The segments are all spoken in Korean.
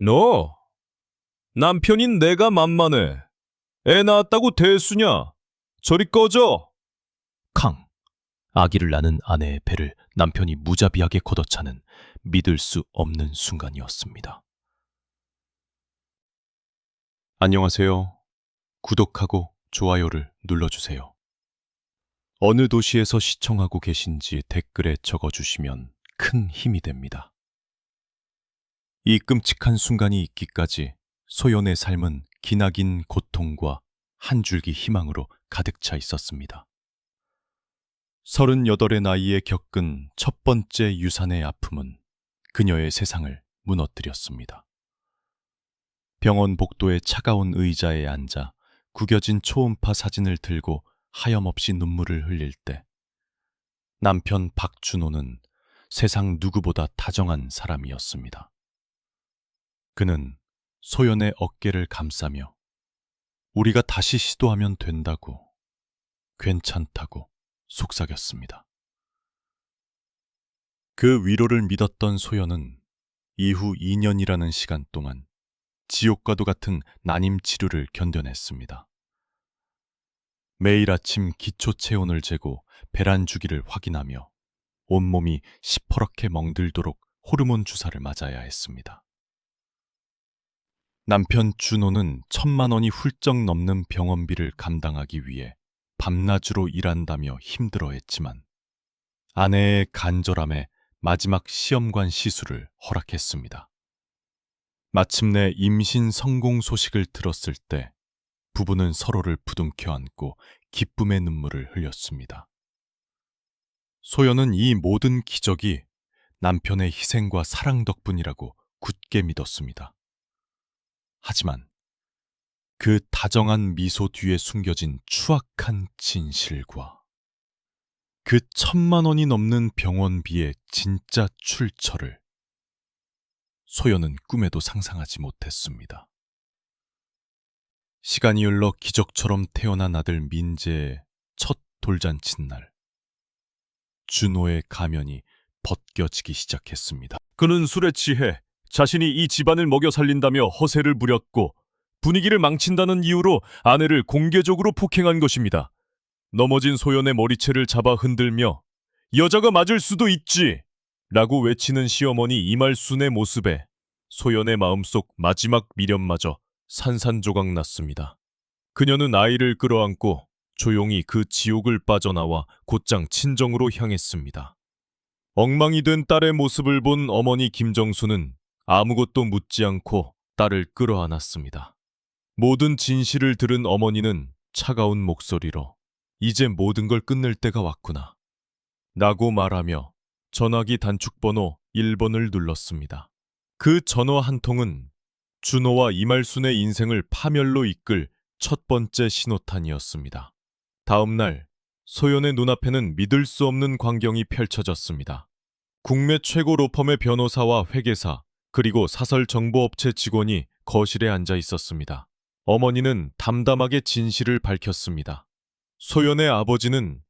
너, 남편인 내가 만만해. 애 낳았다고 대수냐? 저리 꺼져! 캉! 아기를 낳는 아내의 배를 남편이 무자비하게 걷어차는 믿을 수 없는 순간이었습니다. 안녕하세요. 구독하고 좋아요를 눌러주세요. 어느 도시에서 시청하고 계신지 댓글에 적어주시면 큰 힘이 됩니다. 이 끔찍한 순간이 있기까지 소연의 삶은 기나긴 고통과 한 줄기 희망으로 가득 차 있었습니다. 38의 나이에 겪은 첫 번째 유산의 아픔은 그녀의 세상을 무너뜨렸습니다. 병원 복도의 차가운 의자에 앉아 구겨진 초음파 사진을 들고 하염없이 눈물을 흘릴 때 남편 박준호는 세상 누구보다 다정한 사람이었습니다. 그는 소연의 어깨를 감싸며 우리가 다시 시도하면 된다고, 괜찮다고 속삭였습니다. 그 위로를 믿었던 소연은 이후 2년이라는 시간 동안 지옥과도 같은 난임 치료를 견뎌냈습니다. 매일 아침 기초 체온을 재고 배란 주기를 확인하며 온몸이 시퍼렇게 멍들도록 호르몬 주사를 맞아야 했습니다. 남편 준호는 1,000만 원이 훌쩍 넘는 병원비를 감당하기 위해 밤낮으로 일한다며 힘들어했지만 아내의 간절함에 마지막 시험관 시술을 허락했습니다. 마침내 임신 성공 소식을 들었을 때 부부는 서로를 부둥켜 안고 기쁨의 눈물을 흘렸습니다. 소연은 이 모든 기적이 남편의 희생과 사랑 덕분이라고 굳게 믿었습니다. 하지만 그 다정한 미소 뒤에 숨겨진 추악한 진실과 그 1,000만 원이 넘는 병원비의 진짜 출처를 소연은 꿈에도 상상하지 못했습니다. 시간이 흘러 기적처럼 태어난 아들 민재의 첫 돌잔칫날, 준호의 가면이 벗겨지기 시작했습니다. 그는 술에 취해 자신이 이 집안을 먹여 살린다며 허세를 부렸고 분위기를 망친다는 이유로 아내를 공개적으로 폭행한 것입니다. 넘어진 소연의 머리채를 잡아 흔들며 여자가 맞을 수도 있지! 라고 외치는 시어머니 이말순의 모습에 소연의 마음속 마지막 미련마저 산산조각 났습니다. 그녀는 아이를 끌어안고 조용히 그 지옥을 빠져나와 곧장 친정으로 향했습니다. 엉망이 된 딸의 모습을 본 어머니 김정수는 아무것도 묻지 않고 딸을 끌어안았습니다. 모든 진실을 들은 어머니는 차가운 목소리로 이제 모든 걸 끝낼 때가 왔구나 라고 말하며 전화기 단축번호 1번을 눌렀습니다. 그 전화 한 통은 준호와 이말순의 인생을 파멸로 이끌 첫 번째 신호탄이었습니다. 다음 날 소연의 눈앞에는 믿을 수 없는 광경이 펼쳐졌습니다. 국내 최고 로펌의 변호사와 회계사 그리고 사설 정보업체 직원이 거실에 앉아 있었습니다. 어머니는 담담하게 진실을 밝혔습니다. 소연의 아버지는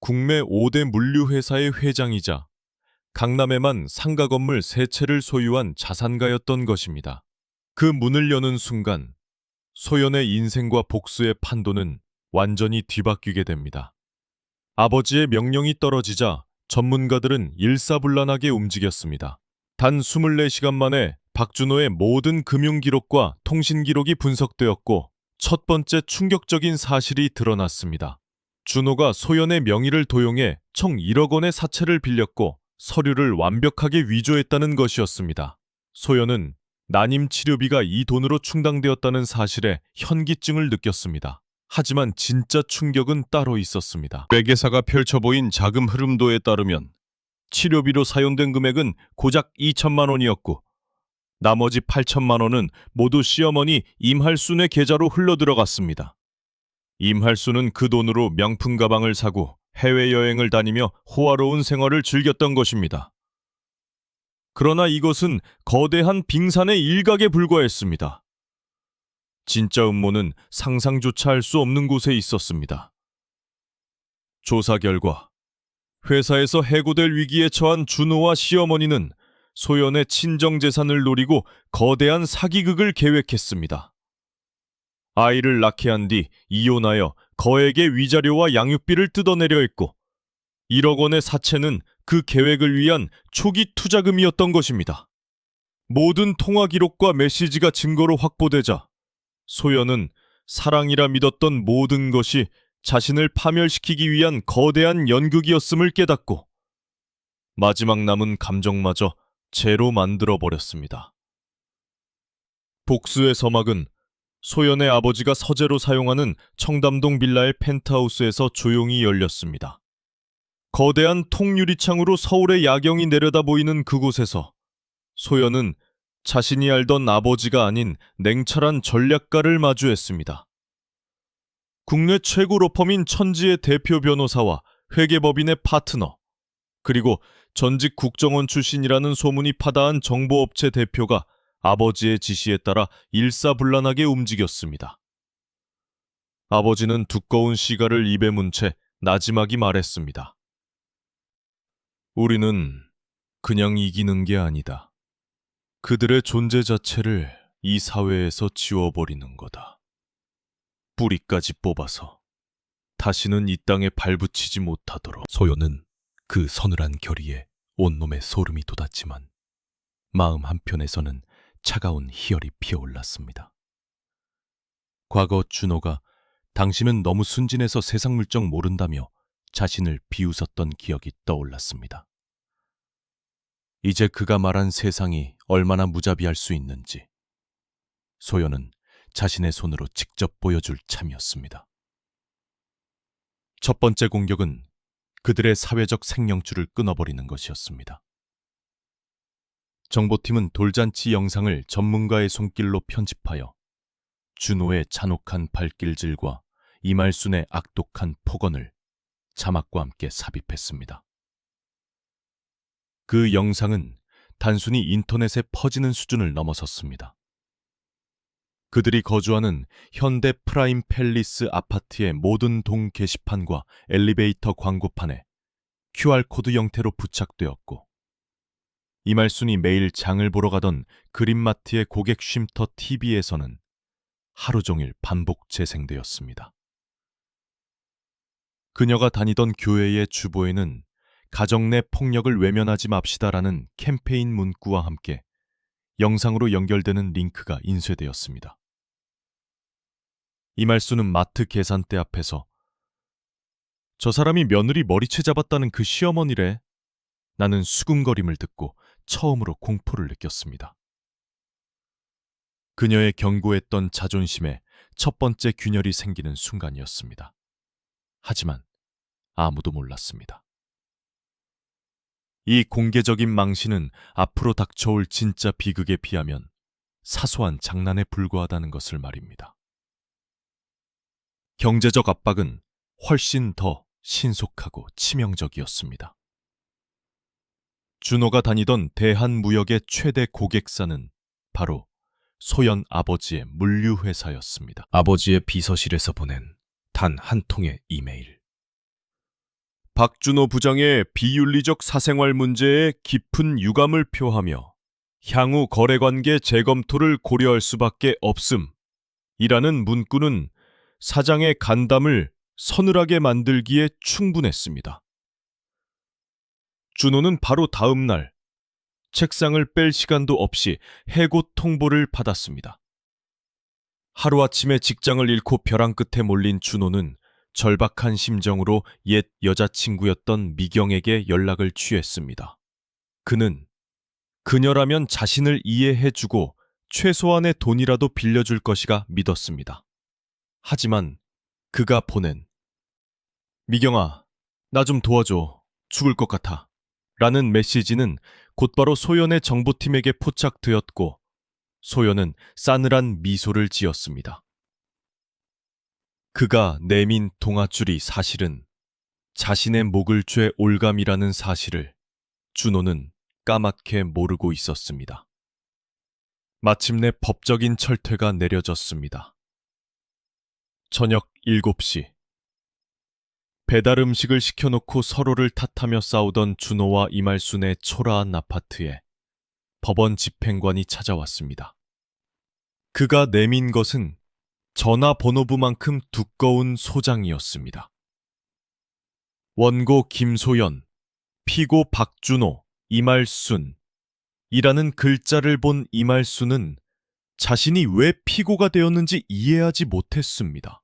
국내 5대 물류회사의 회장이자 강남에만 상가 건물 3채를 소유한 자산가였던 것입니다. 그 문을 여는 순간 소연의 인생과 복수의 판도는 완전히 뒤바뀌게 됩니다. 아버지의 명령이 떨어지자 전문가들은 일사불란하게 움직였습니다. 단 24시간 만에 박준호의 모든 금융 기록과 통신 기록이 분석되었고 첫 번째 충격적인 사실이 드러났습니다. 준호가 소연의 명의를 도용해 총 1억 원의 사채를 빌렸고 서류를 완벽하게 위조했다는 것이었습니다. 소연은 난임 치료비가 이 돈으로 충당되었다는 사실에 현기증을 느꼈습니다. 하지만 진짜 충격은 따로 있었습니다. 회계사가 펼쳐보인 자금 흐름도에 따르면 치료비로 사용된 금액은 고작 2천만 원이었고 나머지 8천만 원은 모두 시어머니 임할순의 계좌로 흘러들어갔습니다. 임할순은 그 돈으로 명품 가방을 사고 해외여행을 다니며 호화로운 생활을 즐겼던 것입니다. 그러나 이것은 거대한 빙산의 일각에 불과했습니다. 진짜 음모는 상상조차 할 수 없는 곳에 있었습니다. 조사 결과 회사에서 해고될 위기에 처한 준호와 시어머니는 소연의 친정재산을 노리고 거대한 사기극을 계획했습니다. 아이를 낳게 한 뒤 이혼하여 거액의 위자료와 양육비를 뜯어내려 했고 1억 원의 사채는 그 계획을 위한 초기 투자금이었던 것입니다. 모든 통화 기록과 메시지가 증거로 확보되자 소연은 사랑이라 믿었던 모든 것이 자신을 파멸시키기 위한 거대한 연극이었음을 깨닫고 마지막 남은 감정마저 죄로 만들어버렸습니다. 복수의 서막은 소연의 아버지가 서재로 사용하는 청담동 빌라의 펜트하우스에서 조용히 열렸습니다. 거대한 통유리창으로 서울의 야경이 내려다 보이는 그곳에서 소연은 자신이 알던 아버지가 아닌 냉철한 전략가를 마주했습니다. 국내 최고 로펌인 천지의 대표 변호사와 회계법인의 파트너, 그리고 전직 국정원 출신이라는 소문이 파다한 정보업체 대표가 아버지의 지시에 따라 일사불란하게 움직였습니다. 아버지는 두꺼운 시가를 입에 문 채 나지막이 말했습니다. 우리는 그냥 이기는 게 아니다. 그들의 존재 자체를 이 사회에서 지워버리는 거다. 뿌리까지 뽑아서 다시는 이 땅에 발붙이지 못하도록. 소연은 그 서늘한 결의에 온몸에 소름이 돋았지만 마음 한편에서는 차가운 희열이 피어올랐습니다. 과거 준호가 당신은 너무 순진해서 세상 물정 모른다며 자신을 비웃었던 기억이 떠올랐습니다. 이제 그가 말한 세상이 얼마나 무자비할 수 있는지 소연은 자신의 손으로 직접 보여줄 참이었습니다. 첫 번째 공격은 그들의 사회적 생명줄을 끊어버리는 것이었습니다. 정보팀은 돌잔치 영상을 전문가의 손길로 편집하여 준호의 잔혹한 발길질과 이말순의 악독한 폭언을 자막과 함께 삽입했습니다. 그 영상은 단순히 인터넷에 퍼지는 수준을 넘어섰습니다. 그들이 거주하는 현대 프라임 팰리스 아파트의 모든 동 게시판과 엘리베이터 광고판에 QR코드 형태로 부착되었고 이말순이 매일 장을 보러 가던 그린마트의 고객 쉼터 TV에서는 하루 종일 반복 재생되었습니다. 그녀가 다니던 교회의 주보에는 가정 내 폭력을 외면하지 맙시다라는 캠페인 문구와 함께 영상으로 연결되는 링크가 인쇄되었습니다. 이말순은 마트 계산대 앞에서 저 사람이 며느리 머리채 잡았다는 그 시어머니래. 나는 수군거림을 듣고 처음으로 공포를 느꼈습니다. 그녀의 견고했던 자존심에 첫 번째 균열이 생기는 순간이었습니다. 하지만 아무도 몰랐습니다. 이 공개적인 망신은 앞으로 닥쳐올 진짜 비극에 비하면 사소한 장난에 불과하다는 것을 말입니다. 경제적 압박은 훨씬 더 신속하고 치명적이었습니다. 준호가 다니던 대한무역의 최대 고객사는 바로 소연 아버지의 물류회사였습니다. 아버지의 비서실에서 보낸 단 한 통의 이메일. 박준호 부장의 비윤리적 사생활 문제에 깊은 유감을 표하며 향후 거래관계 재검토를 고려할 수밖에 없음 이라는 문구는 사장의 간담을 서늘하게 만들기에 충분했습니다. 준호는 바로 다음 날 책상을 뺄 시간도 없이 해고 통보를 받았습니다. 하루아침에 직장을 잃고 벼랑 끝에 몰린 준호는 절박한 심정으로 옛 여자친구였던 미경에게 연락을 취했습니다. 그는 그녀라면 자신을 이해해주고 최소한의 돈이라도 빌려줄 것이가 믿었습니다. 하지만 그가 보낸 미경아, 나 좀 도와줘. 죽을 것 같아. 라는 메시지는 곧바로 소연의 정보팀에게 포착되었고 소연은 싸늘한 미소를 지었습니다. 그가 내민 동아줄이 사실은 자신의 목을 죄 올감이라는 사실을 준호는 까맣게 모르고 있었습니다. 마침내 법적인 철퇴가 내려졌습니다. 저녁 7시. 배달 음식을 시켜놓고 서로를 탓하며 싸우던 준호와 이말순의 초라한 아파트에 법원 집행관이 찾아왔습니다. 그가 내민 것은 전화번호부만큼 두꺼운 소장이었습니다. 원고 김소연, 피고 박준호, 이말순 이라는 글자를 본 이말순은 자신이 왜 피고가 되었는지 이해하지 못했습니다.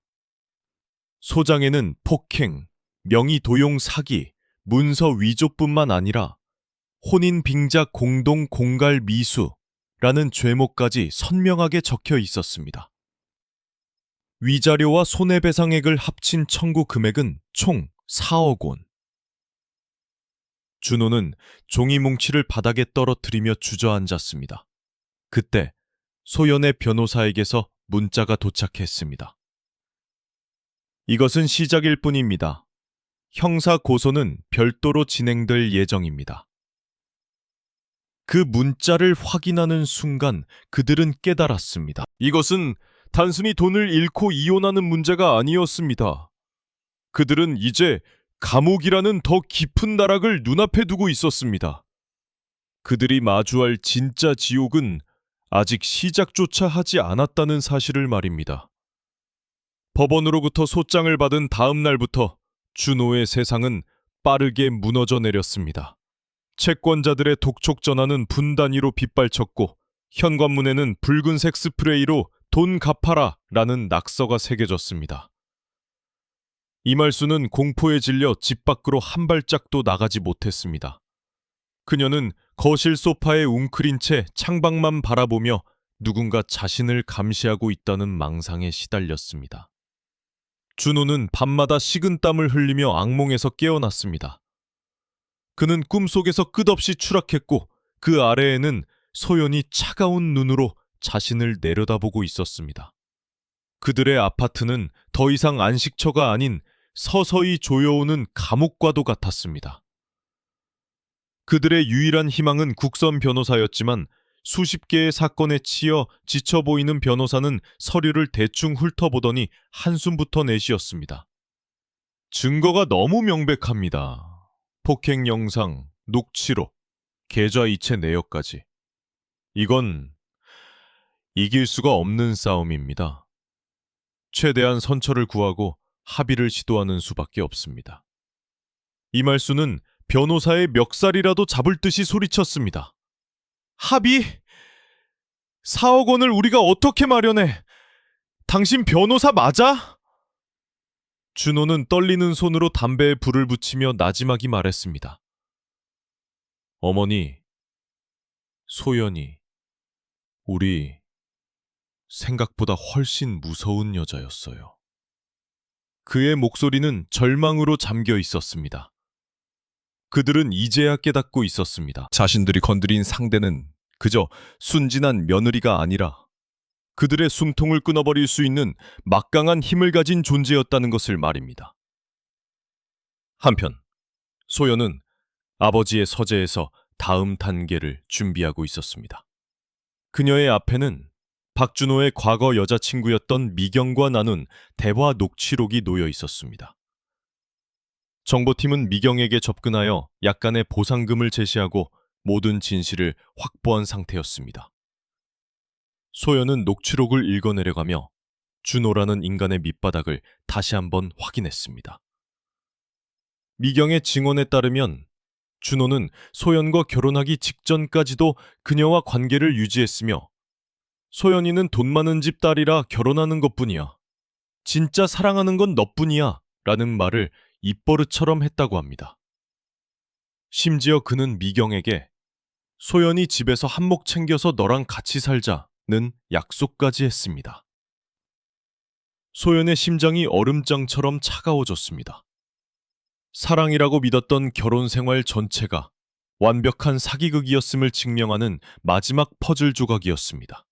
소장에는 폭행, 명의도용 사기, 문서 위조뿐만 아니라 혼인 빙자 공동 공갈 미수라는 죄목까지 선명하게 적혀 있었습니다. 위자료와 손해배상액을 합친 청구 금액은 총 4억 원. 준호는 종이 뭉치를 바닥에 떨어뜨리며 주저앉았습니다. 그때 소연의 변호사에게서 문자가 도착했습니다. 이것은 시작일 뿐입니다. 형사 고소는 별도로 진행될 예정입니다. 그 문자를 확인하는 순간 그들은 깨달았습니다. 이것은 단순히 돈을 잃고 이혼하는 문제가 아니었습니다. 그들은 이제 감옥이라는 더 깊은 나락을 눈앞에 두고 있었습니다. 그들이 마주할 진짜 지옥은 아직 시작조차 하지 않았다는 사실을 말입니다. 법원으로부터 소장을 받은 다음 날부터 준호의 세상은 빠르게 무너져 내렸습니다. 채권자들의 독촉 전화는 분 단위로 빗발쳤고 현관문에는 붉은색 스프레이로 돈 갚아라 라는 낙서가 새겨졌습니다. 이말수는 공포에 질려 집 밖으로 한 발짝도 나가지 못했습니다. 그녀는 거실 소파에 웅크린 채 창밖만 바라보며 누군가 자신을 감시하고 있다는 망상에 시달렸습니다. 준호는 밤마다 식은땀을 흘리며 악몽에서 깨어났습니다. 그는 꿈속에서 끝없이 추락했고 그 아래에는 소연이 차가운 눈으로 자신을 내려다보고 있었습니다. 그들의 아파트는 더 이상 안식처가 아닌 서서히 조여오는 감옥과도 같았습니다. 그들의 유일한 희망은 국선 변호사였지만 수십 개의 사건에 치여 지쳐 보이는 변호사는 서류를 대충 훑어보더니 한숨부터 내쉬었습니다. 증거가 너무 명백합니다. 폭행 영상, 녹취록, 계좌이체 내역까지. 이건 이길 수가 없는 싸움입니다. 최대한 선처를 구하고 합의를 시도하는 수밖에 없습니다. 이말수는 변호사의 멱살이라도 잡을 듯이 소리쳤습니다. 합의? 4억 원을 우리가 어떻게 마련해? 당신 변호사 맞아? 준호는 떨리는 손으로 담배에 불을 붙이며 나지막이 말했습니다. 어머니, 소연이, 우리 생각보다 훨씬 무서운 여자였어요. 그의 목소리는 절망으로 잠겨 있었습니다. 그들은 이제야 깨닫고 있었습니다. 자신들이 건드린 상대는 그저 순진한 며느리가 아니라 그들의 숨통을 끊어버릴 수 있는 막강한 힘을 가진 존재였다는 것을 말입니다. 한편 소연은 아버지의 서재에서 다음 단계를 준비하고 있었습니다. 그녀의 앞에는 박준호의 과거 여자친구였던 미경과 나눈 대화 녹취록이 놓여 있었습니다. 정보팀은 미경에게 접근하여 약간의 보상금을 제시하고 모든 진실을 확보한 상태였습니다. 소연은 녹취록을 읽어내려가며 준호라는 인간의 밑바닥을 다시 한번 확인했습니다. 미경의 증언에 따르면 준호는 소연과 결혼하기 직전까지도 그녀와 관계를 유지했으며 소연이는 돈 많은 집 딸이라 결혼하는 것뿐이야. 진짜 사랑하는 건 너뿐이야. 라는 말을 입버릇처럼 했다고 합니다. 심지어 그는 미경에게 소연이 집에서 한몫 챙겨서 너랑 같이 살자는 약속까지 했습니다. 소연의 심장이 얼음장처럼 차가워졌습니다. 사랑이라고 믿었던 결혼 생활 전체가 완벽한 사기극이었음을 증명하는 마지막 퍼즐 조각이었습니다.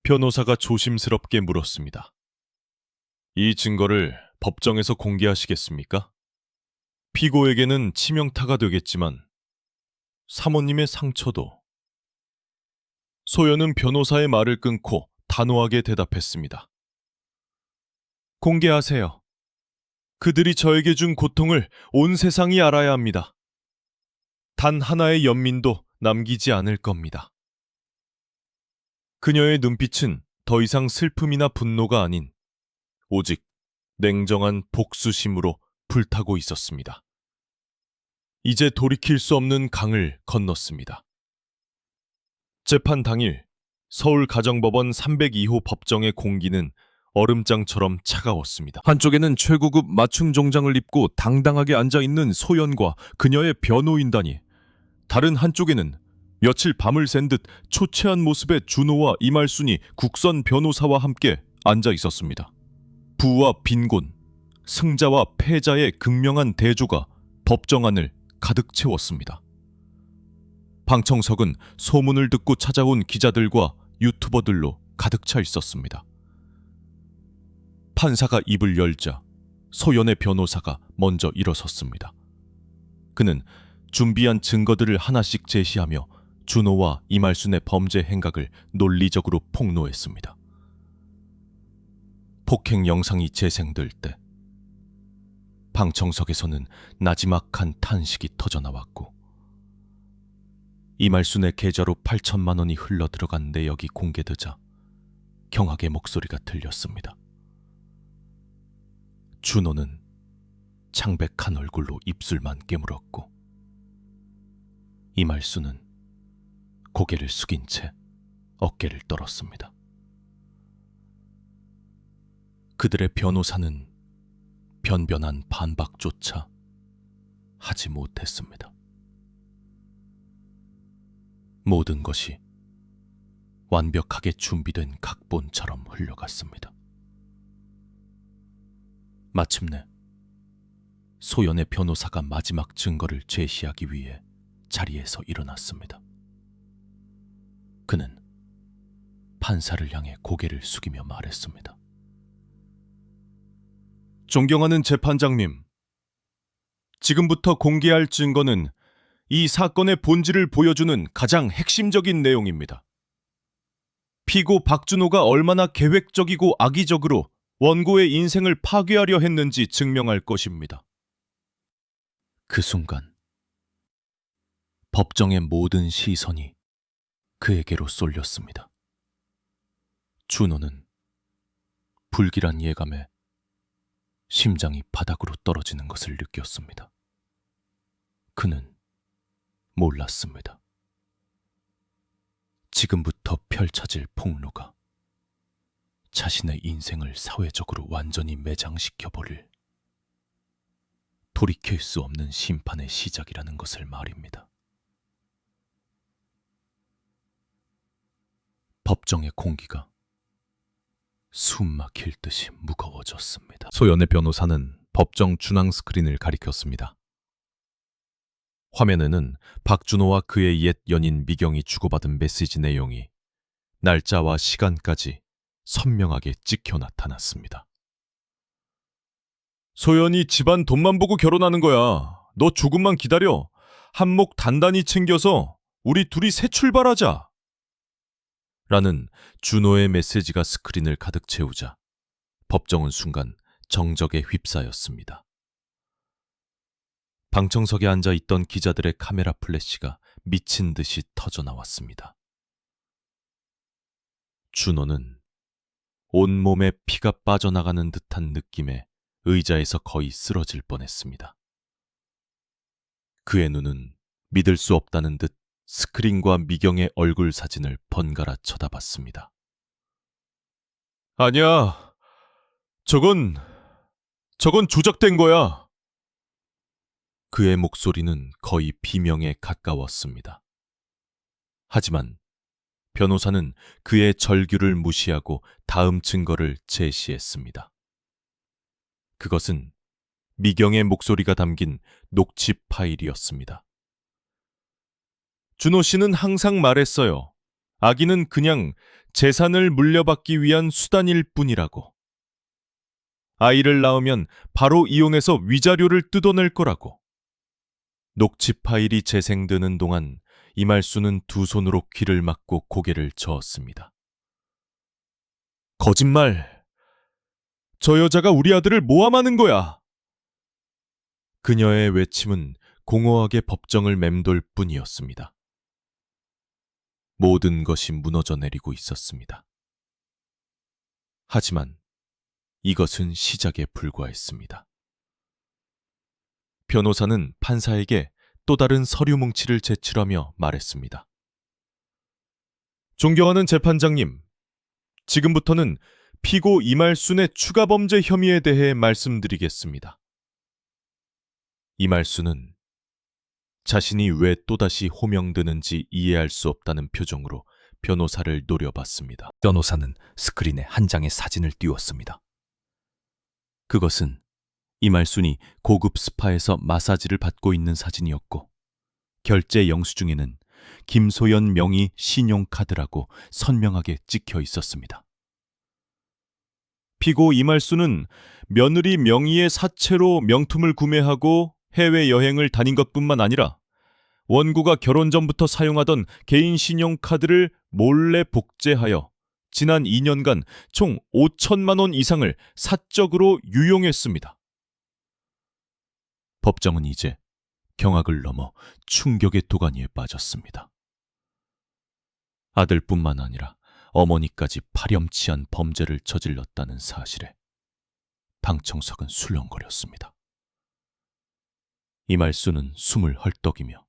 변호사가 조심스럽게 물었습니다. 이 증거를 법정에서 공개하시겠습니까? 피고에게는 치명타가 되겠지만 사모님의 상처도. 소연은 변호사의 말을 끊고 단호하게 대답했습니다. 공개하세요. 그들이 저에게 준 고통을 온 세상이 알아야 합니다. 단 하나의 연민도 남기지 않을 겁니다. 그녀의 눈빛은 더 이상 슬픔이나 분노가 아닌 오직 냉정한 복수심으로 불타고 있었습니다. 이제 돌이킬 수 없는 강을 건넜습니다. 재판 당일 서울가정법원 302호 법정의 공기는 얼음장처럼 차가웠습니다. 한쪽에는 최고급 맞춤 정장을 입고 당당하게 앉아있는 소연과 그녀의 변호인단이, 다른 한쪽에는 며칠 밤을 샌 듯 초췌한 모습의 준호와 이말순이 국선 변호사와 함께 앉아 있었습니다. 부와 빈곤, 승자와 패자의 극명한 대조가 법정 안을 가득 채웠습니다. 방청석은 소문을 듣고 찾아온 기자들과 유튜버들로 가득 차 있었습니다. 판사가 입을 열자 소연의 변호사가 먼저 일어섰습니다. 그는 준비한 증거들을 하나씩 제시하며 준호와 이말순의 범죄 행각을 논리적으로 폭로했습니다. 폭행 영상이 재생될 때 방청석에서는 나지막한 탄식이 터져나왔고, 이말순의 계좌로 8천만 원이 흘러들어간 내역이 공개되자 경악의 목소리가 들렸습니다. 준호는 창백한 얼굴로 입술만 깨물었고, 이말순은 고개를 숙인 채 어깨를 떨었습니다. 그들의 변호사는 변변한 반박조차 하지 못했습니다. 모든 것이 완벽하게 준비된 각본처럼 흘러갔습니다. 마침내 소연의 변호사가 마지막 증거를 제시하기 위해 자리에서 일어났습니다. 그는 판사를 향해 고개를 숙이며 말했습니다. 존경하는 재판장님, 지금부터 공개할 증거는 이 사건의 본질을 보여주는 가장 핵심적인 내용입니다. 피고 박준호가 얼마나 계획적이고 악의적으로 원고의 인생을 파괴하려 했는지 증명할 것입니다. 그 순간 법정의 모든 시선이 그에게로 쏠렸습니다. 준호는 불길한 예감에 심장이 바닥으로 떨어지는 것을 느꼈습니다. 그는 몰랐습니다. 지금부터 펼쳐질 폭로가 자신의 인생을 사회적으로 완전히 매장시켜버릴 돌이킬 수 없는 심판의 시작이라는 것을 말입니다. 법정의 공기가 숨 막힐 듯이 무거워졌습니다. 소연의 변호사는 법정 중앙 스크린을 가리켰습니다. 화면에는 박준호와 그의 옛 연인 미경이 주고받은 메시지 내용이 날짜와 시간까지 선명하게 찍혀 나타났습니다. 소연이 집안 돈만 보고 결혼하는 거야. 너 조금만 기다려. 한몫 단단히 챙겨서 우리 둘이 새 출발하자. 라는 준호의 메시지가 스크린을 가득 채우자 법정은 순간 정적에 휩싸였습니다. 방청석에 앉아 있던 기자들의 카메라 플래시가 미친 듯이 터져 나왔습니다. 준호는 온몸에 피가 빠져나가는 듯한 느낌에 의자에서 거의 쓰러질 뻔했습니다. 그의 눈은 믿을 수 없다는 듯 스크린과 미경의 얼굴 사진을 번갈아 쳐다봤습니다. 아니야, 저건 조작된 거야. 그의 목소리는 거의 비명에 가까웠습니다. 하지만 변호사는 그의 절규를 무시하고 다음 증거를 제시했습니다. 그것은 미경의 목소리가 담긴 녹취 파일이었습니다. 준호 씨는 항상 말했어요. 아기는 그냥 재산을 물려받기 위한 수단일 뿐이라고. 아이를 낳으면 바로 이용해서 위자료를 뜯어낼 거라고. 녹취 파일이 재생되는 동안 이말수는 두 손으로 귀를 막고 고개를 저었습니다. 거짓말! 저 여자가 우리 아들을 모함하는 거야! 그녀의 외침은 공허하게 법정을 맴돌 뿐이었습니다. 모든 것이 무너져 내리고 있었습니다. 하지만 이것은 시작에 불과했습니다. 변호사는 판사에게 또 다른 서류 뭉치를 제출하며 말했습니다. 존경하는 재판장님, 지금부터는 피고 이말순의 추가 범죄 혐의에 대해 말씀드리겠습니다. 이말순은 자신이 왜 또다시 호명되는지 이해할 수 없다는 표정으로 변호사를 노려봤습니다. 변호사는 스크린에 한 장의 사진을 띄웠습니다. 그것은 이말순이 고급 스파에서 마사지를 받고 있는 사진이었고, 결제 영수증에는 김소연 명의 신용카드라고 선명하게 찍혀 있었습니다. 피고 이말순은 며느리 명의의 사채로 명품을 구매하고 해외여행을 다닌 것뿐만 아니라 원고가 결혼 전부터 사용하던 개인 신용카드를 몰래 복제하여 지난 2년간 총 5천만 원 이상을 사적으로 유용했습니다. 법정은 이제 경악을 넘어 충격의 도가니에 빠졌습니다. 아들뿐만 아니라 어머니까지 파렴치한 범죄를 저질렀다는 사실에 방청석은 술렁거렸습니다. 이말순은 숨을 헐떡이며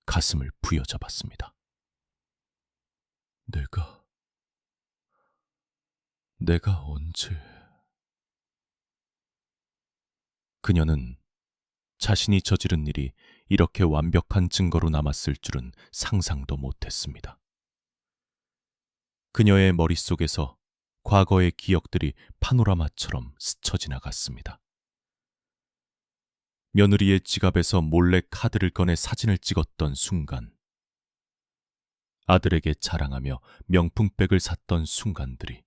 가슴을 부여잡았습니다. 내가 언제... 그녀는 자신이 저지른 일이 이렇게 완벽한 증거로 남았을 줄은 상상도 못했습니다. 그녀의 머릿속에서 과거의 기억들이 파노라마처럼 스쳐 지나갔습니다. 며느리의 지갑에서 몰래 카드를 꺼내 사진을 찍었던 순간, 아들에게 자랑하며 명품백을 샀던 순간들이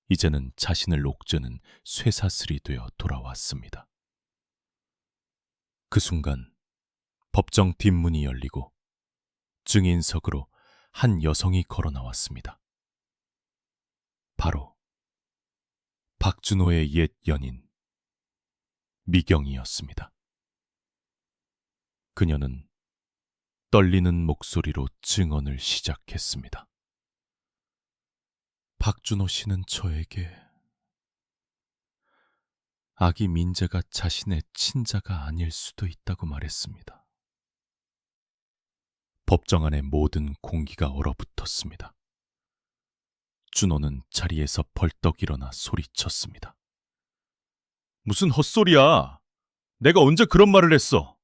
이제는 자신을 옥죄는 쇠사슬이 되어 돌아왔습니다. 그 순간 법정 뒷문이 열리고 증인석으로 한 여성이 걸어 나왔습니다. 바로 박준호의 옛 연인 미경이었습니다. 그녀는 떨리는 목소리로 증언을 시작했습니다. 박준호 씨는 저에게 아기 민재가 자신의 친자가 아닐 수도 있다고 말했습니다. 법정 안의 모든 공기가 얼어붙었습니다. 준호는 자리에서 벌떡 일어나 소리쳤습니다. 무슨 헛소리야! 내가 언제 그런 말을 했어?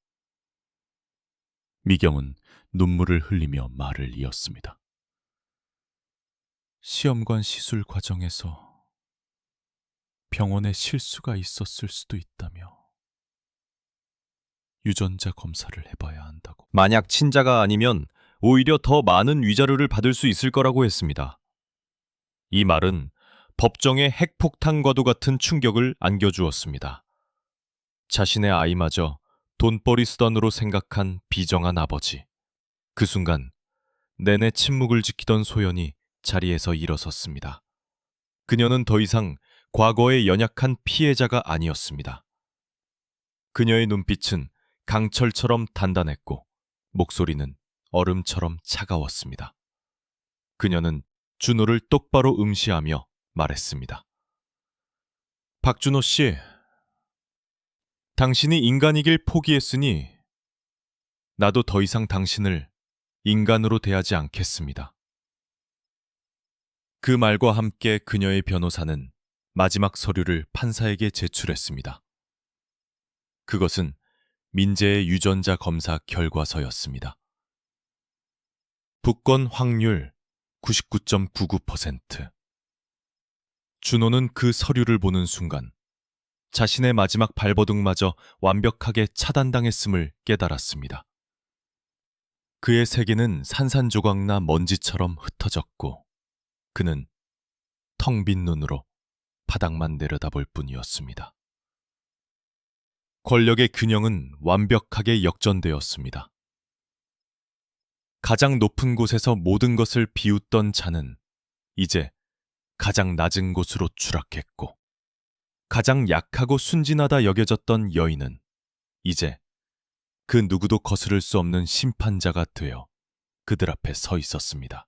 미경은 눈물을 흘리며 말을 이었습니다. 시험관 시술 과정에서 병원에 실수가 있었을 수도 있다며 유전자 검사를 해봐야 한다고. 만약 친자가 아니면 오히려 더 많은 위자료를 받을 수 있을 거라고 했습니다. 이 말은 법정에 핵폭탄과도 같은 충격을 안겨주었습니다. 자신의 아이마저 돈벌이 수단으로 생각한 비정한 아버지. 그 순간 내내 침묵을 지키던 소연이 자리에서 일어섰습니다. 그녀는 더 이상 과거의 연약한 피해자가 아니었습니다. 그녀의 눈빛은 강철처럼 단단했고 목소리는 얼음처럼 차가웠습니다. 그녀는 준호를 똑바로 응시하며 말했습니다. 박준호 씨, 당신이 인간이길 포기했으니 나도 더 이상 당신을 인간으로 대하지 않겠습니다. 그 말과 함께 그녀의 변호사는 마지막 서류를 판사에게 제출했습니다. 그것은 민재의 유전자 검사 결과서였습니다. 북권 확률 99.99%. 준호는 그 서류를 보는 순간 자신의 마지막 발버둥마저 완벽하게 차단당했음을 깨달았습니다. 그의 세계는 산산조각나 먼지처럼 흩어졌고 그는 텅 빈 눈으로 바닥만 내려다볼 뿐이었습니다. 권력의 균형은 완벽하게 역전되었습니다. 가장 높은 곳에서 모든 것을 비웃던 자는 이제 가장 낮은 곳으로 추락했고, 가장 약하고 순진하다 여겨졌던 여인은 이제 그 누구도 거스를 수 없는 심판자가 되어 그들 앞에 서 있었습니다.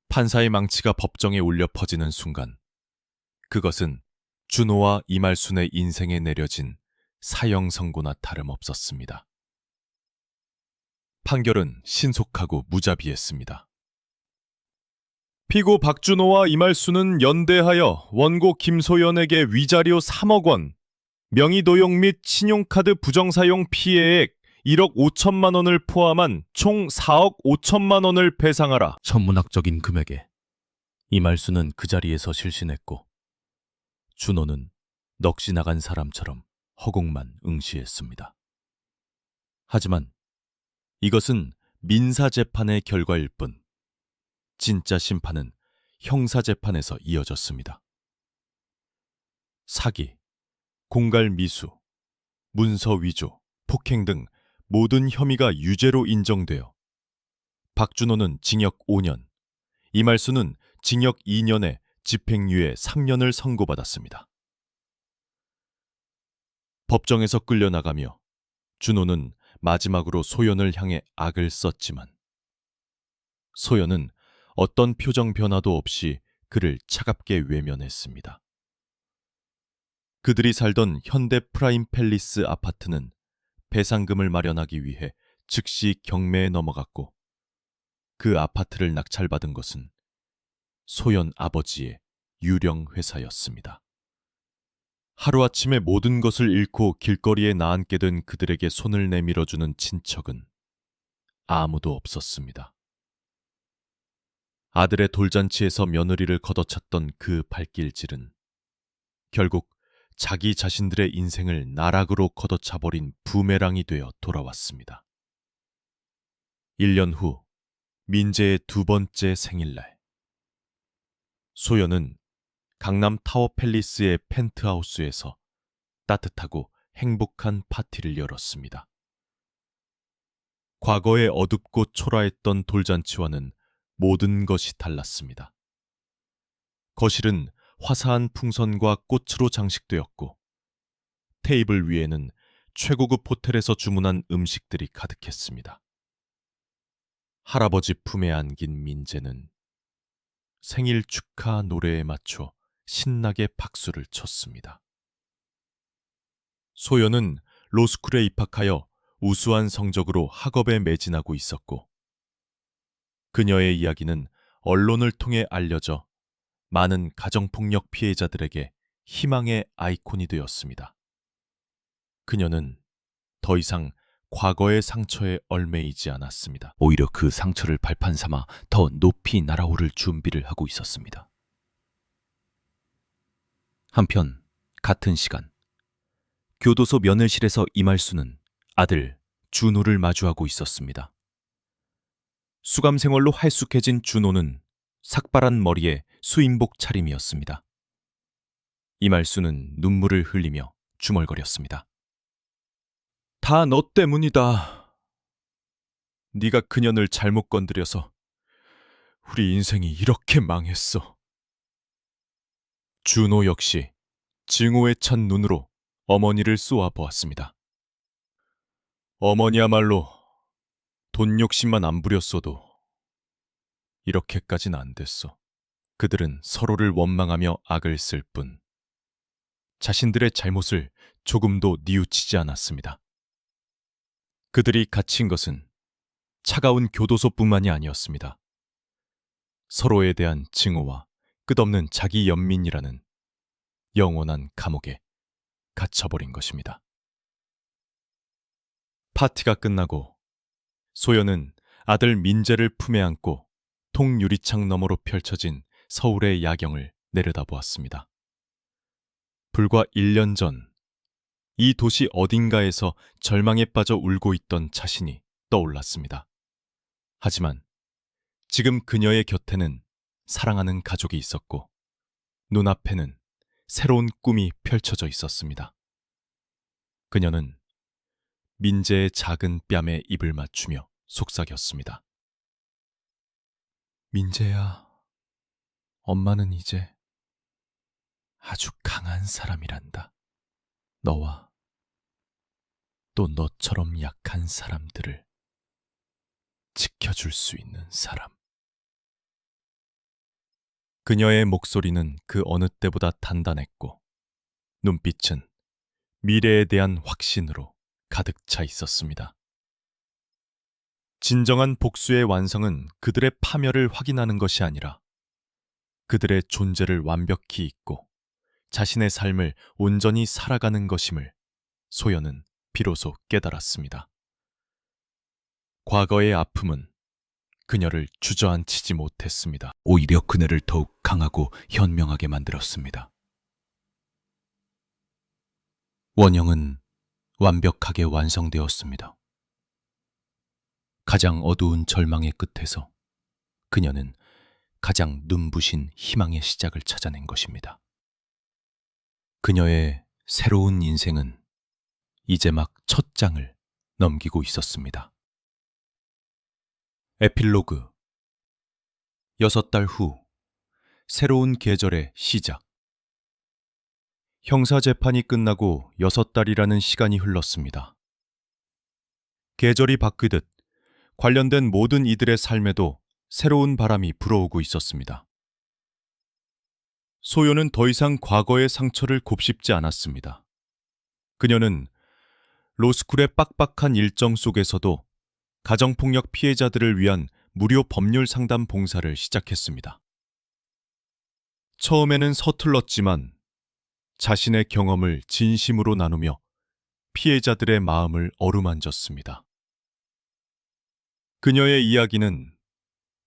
판사의 망치가 법정에 울려 퍼지는 순간, 그것은 준호와 이말순의 인생에 내려진 사형 선고나 다름없었습니다. 판결은 신속하고 무자비했습니다. 피고 박준호와 이말순은 연대하여 원고 김소연에게 위자료 3억 원, 명의도용 및 신용카드 부정사용 피해액 1억 5천만 원을 포함한 총 4억 5천만 원을 배상하라. 천문학적인 금액에 이말수는 그 자리에서 실신했고 준호는 넋이 나간 사람처럼 허공만 응시했습니다. 하지만 이것은 민사재판의 결과일 뿐 진짜 심판은 형사재판에서 이어졌습니다. 사기, 공갈미수, 문서위조, 폭행 등 모든 혐의가 유죄로 인정되어 박준호는 징역 5년, 이말수는 징역 2년에 집행유예 3년을 선고받았습니다. 법정에서 끌려나가며 준호는 마지막으로 소연을 향해 악을 썼지만 소연은 어떤 표정 변화도 없이 그를 차갑게 외면했습니다. 그들이 살던 현대 프라임 팰리스 아파트는 배상금을 마련하기 위해 즉시 경매에 넘어갔고 그 아파트를 낙찰받은 것은 소연 아버지의 유령 회사였습니다. 하루아침에 모든 것을 잃고 길거리에 나앉게 된 그들에게 손을 내밀어주는 친척은 아무도 없었습니다. 아들의 돌잔치에서 며느리를 걷어찼던 그 발길질은 결국 자기 자신들의 인생을 나락으로 걷어차버린 부메랑이 되어 돌아왔습니다. 1년 후 민재의 두 번째 생일날, 소연은 강남 타워 팰리스의 펜트하우스에서 따뜻하고 행복한 파티를 열었습니다. 과거의 어둡고 초라했던 돌잔치와는 모든 것이 달랐습니다. 거실은 화사한 풍선과 꽃으로 장식되었고 테이블 위에는 최고급 호텔에서 주문한 음식들이 가득했습니다. 할아버지 품에 안긴 민재는 생일 축하 노래에 맞춰 신나게 박수를 쳤습니다. 소연은 로스쿨에 입학하여 우수한 성적으로 학업에 매진하고 있었고 그녀의 이야기는 언론을 통해 알려져 많은 가정폭력 피해자들에게 희망의 아이콘이 되었습니다. 그녀는 더 이상 과거의 상처에 얽매이지 않았습니다. 오히려 그 상처를 발판 삼아 더 높이 날아오를 준비를 하고 있었습니다. 한편 같은 시간 교도소 면회실에서 이말수는 아들 준호를 마주하고 있었습니다. 수감 생활로 활숙해진 준호는 삭발한 머리에 수임복 차림이었습니다. 이말수는 눈물을 흘리며 중얼거렸습니다. 다 너 때문이다. 네가 그년을 잘못 건드려서 우리 인생이 이렇게 망했어. 준호 역시 증오에 찬 눈으로 어머니를 쏘아보았습니다. 어머니야말로 돈 욕심만 안 부렸어도 이렇게까진 안 됐어. 그들은 서로를 원망하며 악을 쓸 뿐 자신들의 잘못을 조금도 뉘우치지 않았습니다. 그들이 갇힌 것은 차가운 교도소뿐만이 아니었습니다. 서로에 대한 증오와 끝없는 자기 연민이라는 영원한 감옥에 갇혀버린 것입니다. 파티가 끝나고 소연은 아들 민재를 품에 안고 통유리창 너머로 펼쳐진 서울의 야경을 내려다보았습니다. 불과 1년 전 이 도시 어딘가에서 절망에 빠져 울고 있던 자신이 떠올랐습니다. 하지만 지금 그녀의 곁에는 사랑하는 가족이 있었고 눈앞에는 새로운 꿈이 펼쳐져 있었습니다. 그녀는 민재의 작은 뺨에 입을 맞추며 속삭였습니다. 민재야, 엄마는 이제 아주 강한 사람이란다. 너와 또 너처럼 약한 사람들을 지켜줄 수 있는 사람. 그녀의 목소리는 그 어느 때보다 단단했고 눈빛은 미래에 대한 확신으로 가득 차 있었습니다. 진정한 복수의 완성은 그들의 파멸을 확인하는 것이 아니라 그들의 존재를 완벽히 잊고 자신의 삶을 온전히 살아가는 것임을 소연은 비로소 깨달았습니다. 과거의 아픔은 그녀를 주저앉히지 못했습니다. 오히려 그녀를 더욱 강하고 현명하게 만들었습니다. 원형은 완벽하게 완성되었습니다. 가장 어두운 절망의 끝에서 그녀는 가장 눈부신 희망의 시작을 찾아낸 것입니다. 그녀의 새로운 인생은 이제 막 첫 장을 넘기고 있었습니다. 에필로그 6달 후 새로운 계절의 시작. 형사재판이 끝나고 6달이라는 시간이 흘렀습니다. 계절이 바뀌듯 관련된 모든 이들의 삶에도 새로운 바람이 불어오고 있었습니다. 소요는 더 이상 과거의 상처를 곱씹지 않았습니다. 그녀는 로스쿨의 빡빡한 일정 속에서도 가정폭력 피해자들을 위한 무료 법률 상담 봉사를 시작했습니다. 처음에는 서툴렀지만 자신의 경험을 진심으로 나누며 피해자들의 마음을 어루만졌습니다. 그녀의 이야기는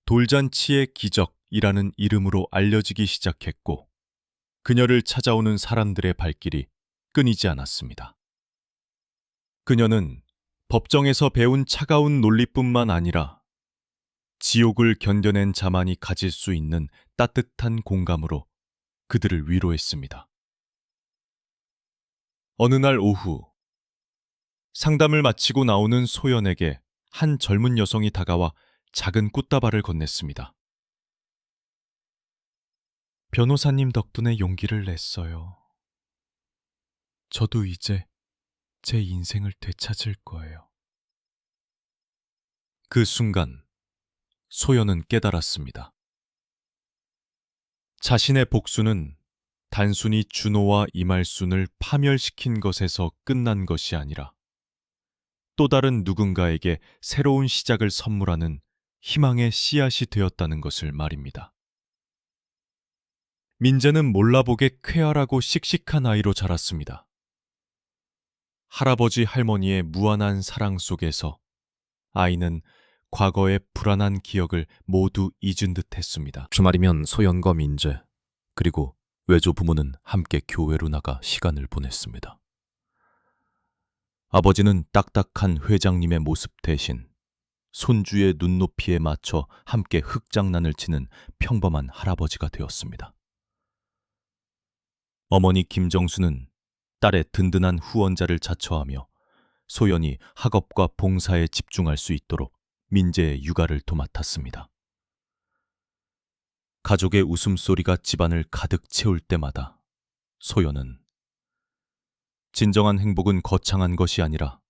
돌잔치의 기적이라는 이름으로 알려지기 시작했고 그녀를 찾아오는 사람들의 발길이 끊이지 않았습니다. 그녀는 법정에서 배운 차가운 논리뿐만 아니라 지옥을 견뎌낸 자만이 가질 수 있는 따뜻한 공감으로 그들을 위로했습니다. 어느 날 오후, 상담을 마치고 나오는 소연에게 한 젊은 여성이 다가와 작은 꽃다발을 건넸습니다. 변호사님 덕분에 용기를 냈어요. 저도 이제 제 인생을 되찾을 거예요. 그 순간 소연은 깨달았습니다. 자신의 복수는 단순히 준호와 이말순을 파멸시킨 것에서 끝난 것이 아니라 또 다른 누군가에게 새로운 시작을 선물하는 희망의 씨앗이 되었다는 것을 말입니다. 민재는 몰라보게 쾌활하고 씩씩한 아이로 자랐습니다. 할아버지 할머니의 무한한 사랑 속에서 아이는 과거의 불안한 기억을 모두 잊은 듯 했습니다. 주말이면 소연과 민재, 그리고 외조 부모는 함께 교회로 나가 시간을 보냈습니다. 아버지는 딱딱한 회장님의 모습 대신 손주의 눈높이에 맞춰 함께 흙장난을 치는 평범한 할아버지가 되었습니다. 어머니 김정수는 딸의 든든한 후원자를 자처하며 소연이 학업과 봉사에 집중할 수 있도록 민재의 육아를 도맡았습니다. 가족의 웃음소리가 집안을 가득 채울 때마다 소연은 진정한 행복은 거창한 것이 아니라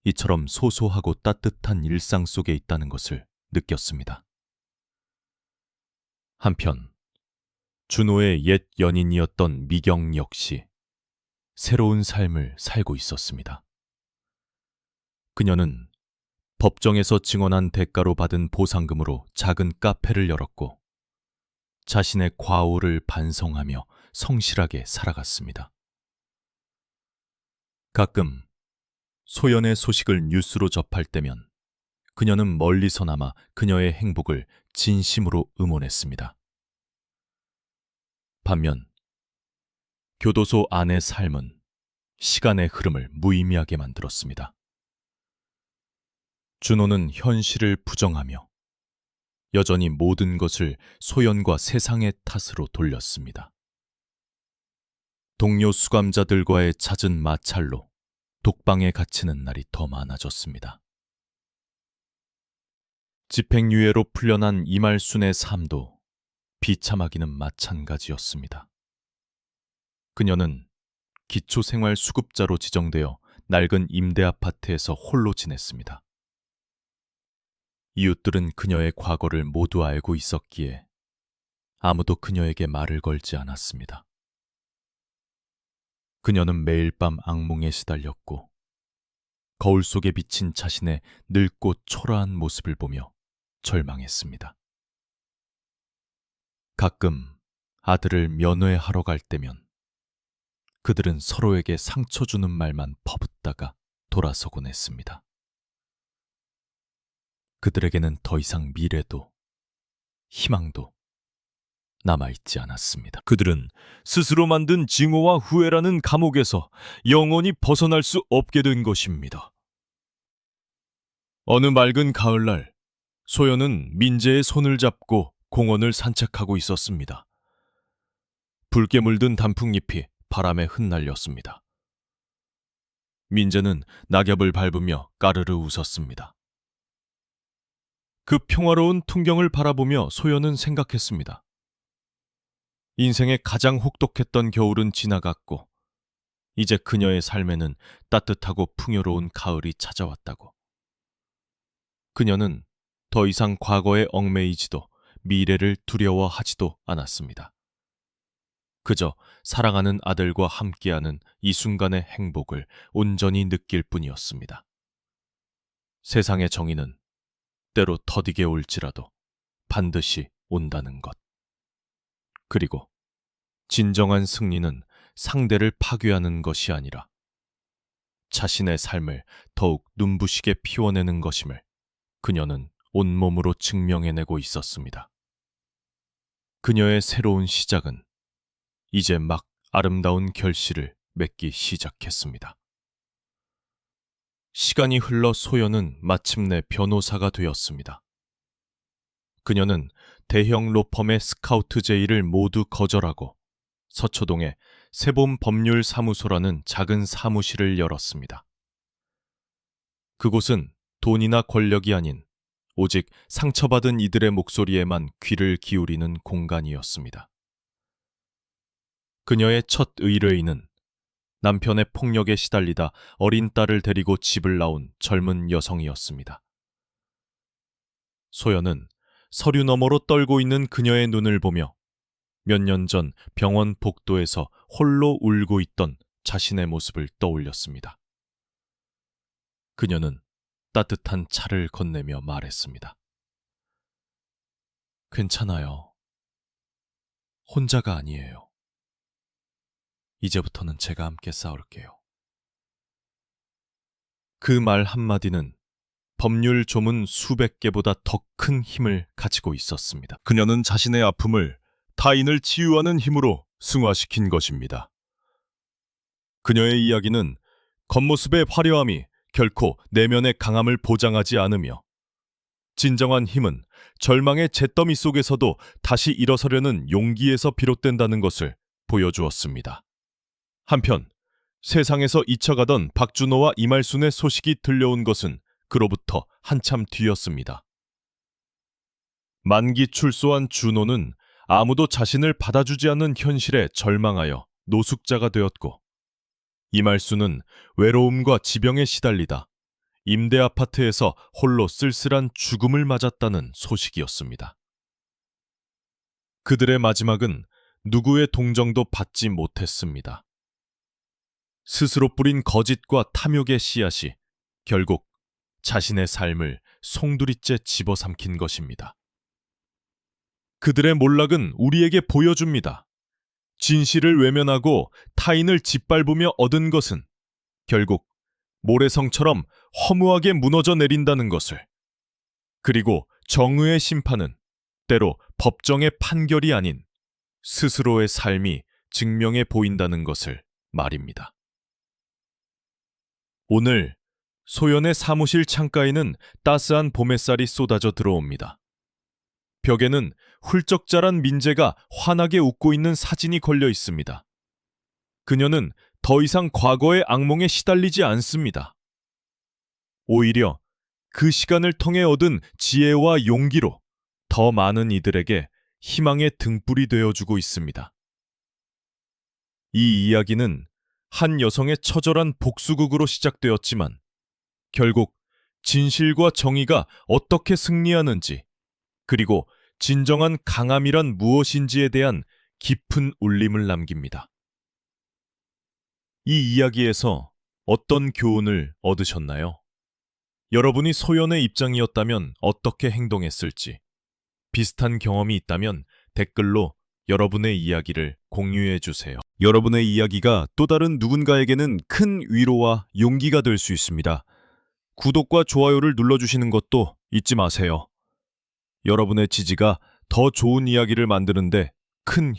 이처럼 소소하고 따뜻한 일상 속에 있다는 것을 느꼈습니다. 한편 준호의 옛 연인이었던 미경 역시 새로운 삶을 살고 있었습니다. 그녀는 법정에서 증언한 대가로 받은 보상금으로 작은 카페를 열었고 자신의 과오를 반성하며 성실하게 살아갔습니다. 가끔 소연의 소식을 뉴스로 접할 때면 그녀는 멀리서나마 그녀의 행복을 진심으로 응원했습니다. 반면 교도소 안의 삶은 시간의 흐름을 무의미하게 만들었습니다. 준호는 현실을 부정하며 여전히 모든 것을 소연과 세상의 탓으로 돌렸습니다. 동료 수감자들과의 잦은 마찰로 독방에 갇히는 날이 더 많아졌습니다. 집행유예로 풀려난 이말순의 삶도 비참하기는 마찬가지였습니다. 그녀는 기초생활수급자로 지정되어 낡은 임대 아파트에서 홀로 지냈습니다. 이웃들은 그녀의 과거를 모두 알고 있었기에 아무도 그녀에게 말을 걸지 않았습니다. 그녀는 매일 밤 악몽에 시달렸고 거울 속에 비친 자신의 늙고 초라한 모습을 보며 절망했습니다. 가끔 아들을 면회하러 갈 때면 그들은 서로에게 상처 주는 말만 퍼붓다가 돌아서곤 했습니다. 그들에게는 더 이상 미래도 희망도 남아있지 않았습니다. 그들은 스스로 만든 징후와 후회라는 감옥에서 영원히 벗어날 수 없게 된 것입니다. 어느 맑은 가을날, 소연은 민재의 손을 잡고 공원을 산책하고 있었습니다. 붉게 물든 단풍잎이 바람에 흩날렸습니다. 민재는 낙엽을 밟으며 까르르 웃었습니다. 그 평화로운 풍경을 바라보며 소연은 생각했습니다. 인생의 가장 혹독했던 겨울은 지나갔고 이제 그녀의 삶에는 따뜻하고 풍요로운 가을이 찾아왔다고. 그녀는 더 이상 과거에 얽매이지도 미래를 두려워하지도 않았습니다. 그저 사랑하는 아들과 함께하는 이 순간의 행복을 온전히 느낄 뿐이었습니다. 세상의 정의는 때로 더디게 올지라도 반드시 온다는 것. 그리고 진정한 승리는 상대를 파괴하는 것이 아니라 자신의 삶을 더욱 눈부시게 피워내는 것임을 그녀는 온몸으로 증명해내고 있었습니다. 그녀의 새로운 시작은 이제 막 아름다운 결실을 맺기 시작했습니다. 시간이 흘러 소연은 마침내 변호사가 되었습니다. 그녀는 대형 로펌의 스카우트 제의를 모두 거절하고 서초동에 세봄 법률사무소라는 작은 사무실을 열었습니다. 그곳은 돈이나 권력이 아닌 오직 상처받은 이들의 목소리에만 귀를 기울이는 공간이었습니다. 그녀의 첫 의뢰인은 남편의 폭력에 시달리다 어린 딸을 데리고 집을 나온 젊은 여성이었습니다. 소연은 서류 너머로 떨고 있는 그녀의 눈을 보며 몇 년 전 병원 복도에서 홀로 울고 있던 자신의 모습을 떠올렸습니다. 그녀는 따뜻한 차를 건네며 말했습니다. 괜찮아요. 혼자가 아니에요. 이제부터는 제가 함께 싸울게요. 그 말 한마디는 법률 조문 수백 개보다 더 큰 힘을 가지고 있었습니다. 그녀는 자신의 아픔을 타인을 치유하는 힘으로 승화시킨 것입니다. 그녀의 이야기는 겉모습의 화려함이 결코 내면의 강함을 보장하지 않으며 진정한 힘은 절망의 잿더미 속에서도 다시 일어서려는 용기에서 비롯된다는 것을 보여주었습니다. 한편 세상에서 잊혀가던 박준호와 이말순의 소식이 들려온 것은 그로부터 한참 뒤였습니다. 만기 출소한 준호는 아무도 자신을 받아주지 않는 현실에 절망하여 노숙자가 되었고 이말순은 외로움과 지병에 시달리다 임대 아파트에서 홀로 쓸쓸한 죽음을 맞았다는 소식이었습니다. 그들의 마지막은 누구의 동정도 받지 못했습니다. 스스로 뿌린 거짓과 탐욕의 씨앗이 결국 자신의 삶을 송두리째 집어삼킨 것입니다. 그들의 몰락은 우리에게 보여줍니다. 진실을 외면하고 타인을 짓밟으며 얻은 것은 결국 모래성처럼 허무하게 무너져 내린다는 것을. 그리고 정의의 심판은 때로 법정의 판결이 아닌 스스로의 삶이 증명해 보인다는 것을 말입니다. 오늘 소연의 사무실 창가에는 따스한 봄햇살이 쏟아져 들어옵니다. 벽에는 훌쩍 자란 민재가 환하게 웃고 있는 사진이 걸려 있습니다. 그녀는 더 이상 과거의 악몽에 시달리지 않습니다. 오히려 그 시간을 통해 얻은 지혜와 용기로 더 많은 이들에게 희망의 등불이 되어주고 있습니다. 이 이야기는 한 여성의 처절한 복수극으로 시작되었지만 결국 진실과 정의가 어떻게 승리하는지, 그리고 진정한 강함이란 무엇인지에 대한 깊은 울림을 남깁니다. 이 이야기에서 어떤 교훈을 얻으셨나요? 여러분이 소연의 입장이었다면 어떻게 행동했을지, 비슷한 경험이 있다면 댓글로 여러분의 이야기를 공유해 주세요. 여러분의 이야기가 또 다른 누군가에게는 큰 위로와 용기가 될 수 있습니다. 구독과 좋아요를 눌러주시는 것도 잊지 마세요. 여러분의 지지가 더 좋은 이야기를 만드는데 큰